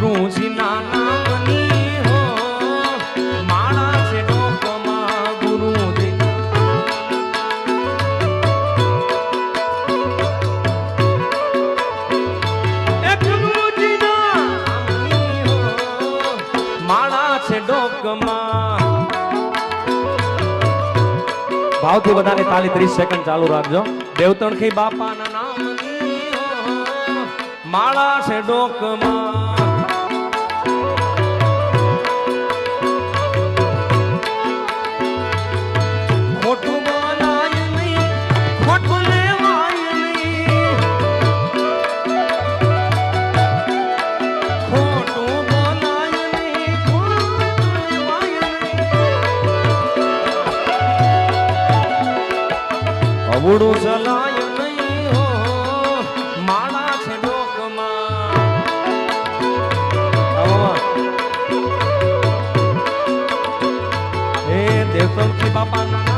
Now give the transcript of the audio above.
ગુરુજી ના નામની હો માળા છે ડોકમાં ગુરુજી એ ગુરુજી ના નામની હો માળા છે ડોકમાં ભાવથી બધાની તાલી 30 સેકન્ડ ચાલુ રાખજો દેવતણખી બાપાના નામની હો માળા છે ડોકમાં ખોટું બોલાય નહીં ખોટું લેવાય નહીં ખોટું બોલાય નહીં ખોટું લેવાય નહીં અવળું ચલાય નહીં હો માળા છે દેવતણખી બાપાના